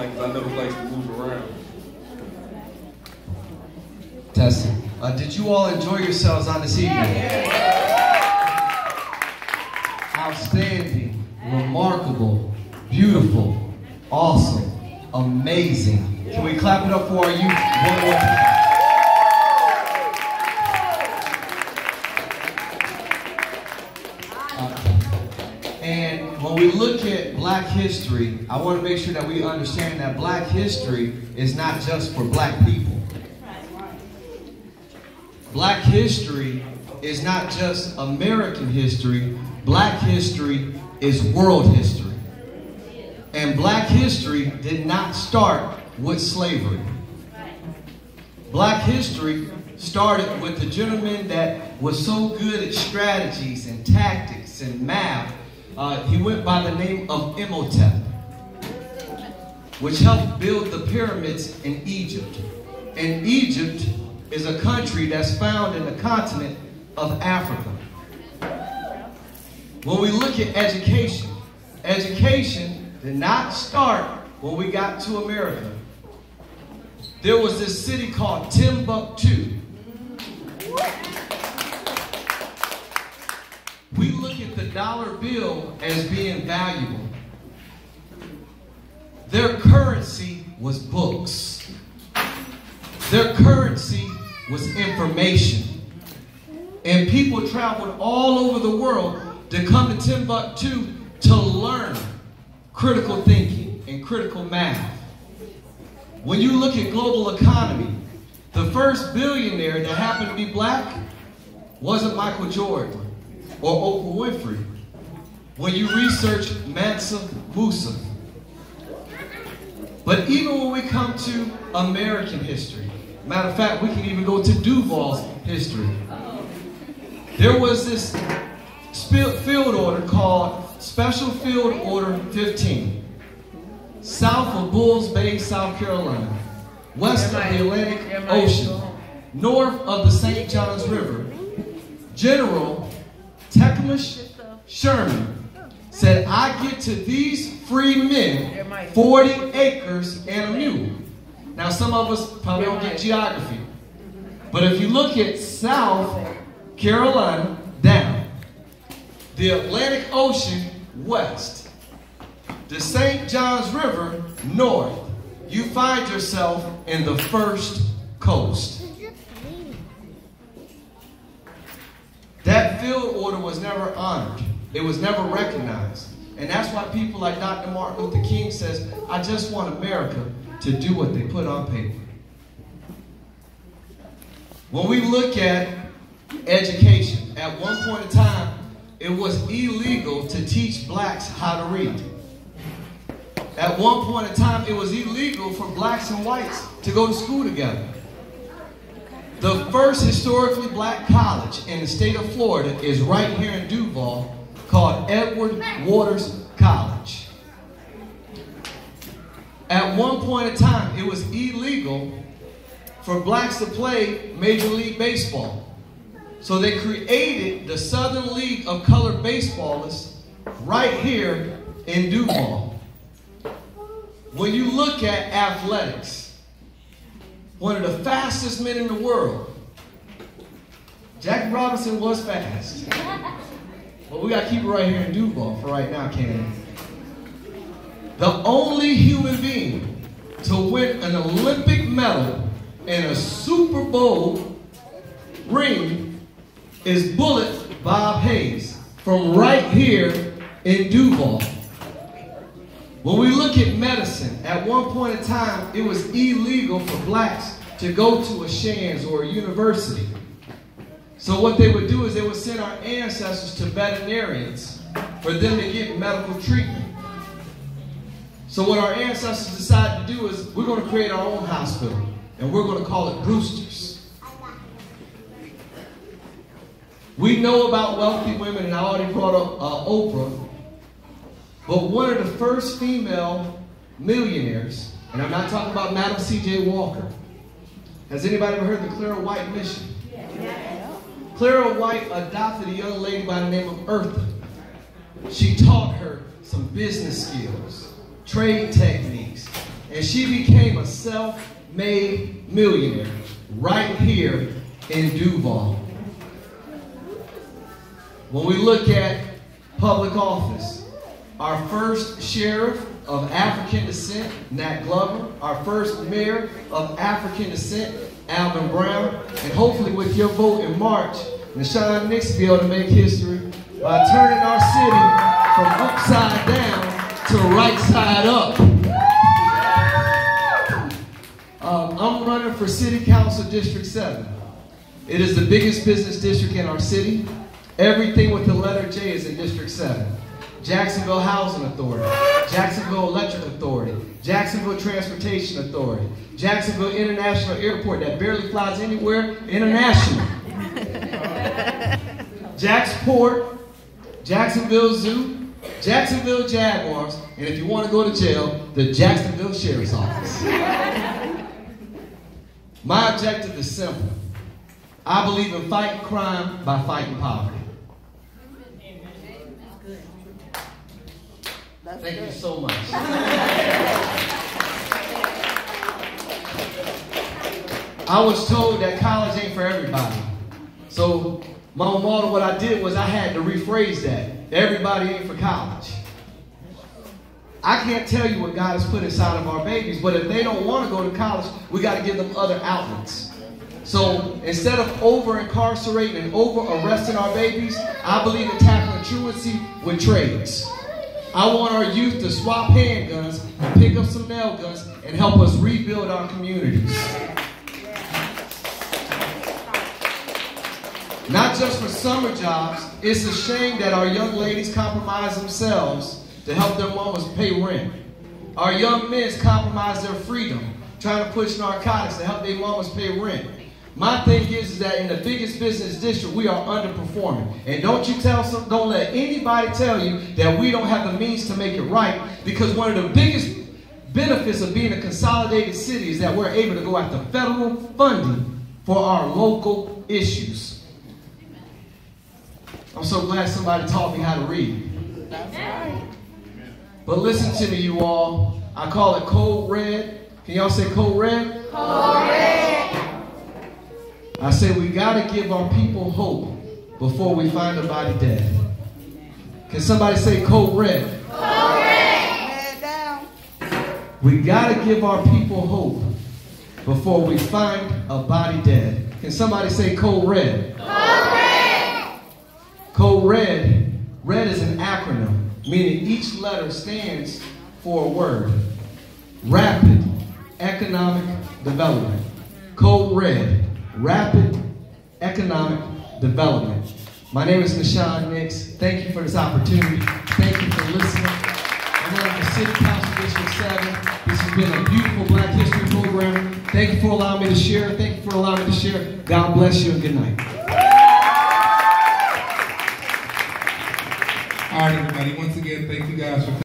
like, because I know he likes to move around. Testing. Did you all enjoy yourselves on this evening? Outstanding, remarkable, beautiful, awesome, amazing. Can we clap it up for our youth one more time? And when we look at Black history, I want to make sure that we understand that Black history is not just for Black people. Black history is not just American history. Black history is world history. And Black history did not start with slavery. Black history started with the gentleman that was so good at strategies and tactics and math. He went by the name of Imhotep, which helped build the pyramids in Egypt. And Egypt is a country that's found in the continent of Africa. When we look at education, education did not start when we got to America. There was this city called Timbuktu. We look at the dollar bill as being valuable. Their currency was books. Their currency was information. And people traveled all over the world to come to Timbuktu to learn critical thinking and critical math. When you look at global economy, the first billionaire that happened to be Black wasn't Michael Jordan or Oprah Winfrey. When you research Mansa Musa. But even when we come to American history, matter of fact, we can even go to Duval's history. There was this field order called Special Field Order 15, south of Bulls Bay, South Carolina, west of the Atlantic Ocean, north of the St. Johns River. General Tecumseh Sherman said, I get to these free men 40 acres and a mule. Now, some of us probably don't get geography. But if you look at South Carolina down, the Atlantic Ocean west, the St. Johns River north, you find yourself in the first coast. That field order was never honored. It was never recognized. And that's why people like Dr. Martin Luther King says, I just want America to do what they put on paper. When we look at education, at one point in time, it was illegal to teach Blacks how to read. At one point in time, it was illegal for Blacks and whites to go to school together. The first historically Black college in the state of Florida is right here in Duval, called Edward Waters College. At one point in time, it was illegal for Blacks to play Major League Baseball. So they created the Southern League of Colored Baseballists right here in Duval. When you look at athletics, one of the fastest men in the world, Jackie Robinson was fast. But we got to keep it right here in Duval for right now, Candy. The only human being to win an Olympic medal and a Super Bowl ring is Bullet Bob Hayes from right here in Duval. When we look at medicine, at one point in time, it was illegal for Blacks to go to a Shands or a university. So what they would do is they would send our ancestors to veterinarians for them to get medical treatment. So what our ancestors decided to do is we're going to create our own hospital, and we're going to call it Brewster's. We know about wealthy women, and I already brought up Oprah, but one of the first female millionaires, and I'm not talking about Madam C.J. Walker. Has anybody ever heard the Clara White mission? Yeah. Clara White adopted a young lady by the name of Eartha. She taught her some business skills, trade techniques, and she became a self-made millionaire right here in Duval. When we look at public office, our first sheriff of African descent, Nat Glover, our first mayor of African descent, Alvin Brown, and hopefully with your vote in March, Nashawn Nix will be able to make history by turning our city from upside down to right side up. I'm running for City Council District 7. It is the biggest business district in our city. Everything with the letter J is in District 7. Jacksonville Housing Authority, Jacksonville Electric Authority, Jacksonville Transportation Authority, Jacksonville International Airport that barely flies anywhere international. Jacksport, Jacksonville Zoo, Jacksonville Jaguars, and if you want to go to jail, the Jacksonville Sheriff's Office. My objective is simple. I believe in fighting crime by fighting poverty. Thank you so much. I was told that college ain't for everybody. So my motto, what I did was I had to rephrase that. Everybody ain't for college. I can't tell you what God has put inside of our babies, but if they don't want to go to college, we got to give them other outlets. So instead of over-incarcerating and over-arresting our babies, I believe in tackling truancy with trades. I want our youth to swap handguns and pick up some nail guns and help us rebuild our communities. Not just for summer jobs, it's a shame that our young ladies compromise themselves to help their mamas pay rent. Our young men compromise their freedom, trying to push narcotics to help their mamas pay rent. My thing is that in the biggest business district, we are underperforming. And don't let anybody tell you that we don't have the means to make it right, because one of the biggest benefits of being a consolidated city is that we're able to go after federal funding for our local issues. I'm so glad somebody taught me how to read. That's right. But listen to me, you all. I call it Code Red. Can y'all say Code Red? Code Red. I say we got to give our people hope before we find a body dead. Can somebody say Code Red? Code Red. Head down. We got to give our people hope before we find a body dead. Can somebody say Code Red? Code Red. Code Red. Red is an acronym, meaning each letter stands for a word. Rapid economic development. Code Red. Rapid economic development. My name is Nashawn Nix. Thank you for this opportunity. Thank you for listening. I'm running for City Council District 7. This has been a beautiful Black History program. Thank you for allowing me to share. Thank you for allowing me to share. God bless you and good night. All right, everybody. Once again, thank you guys for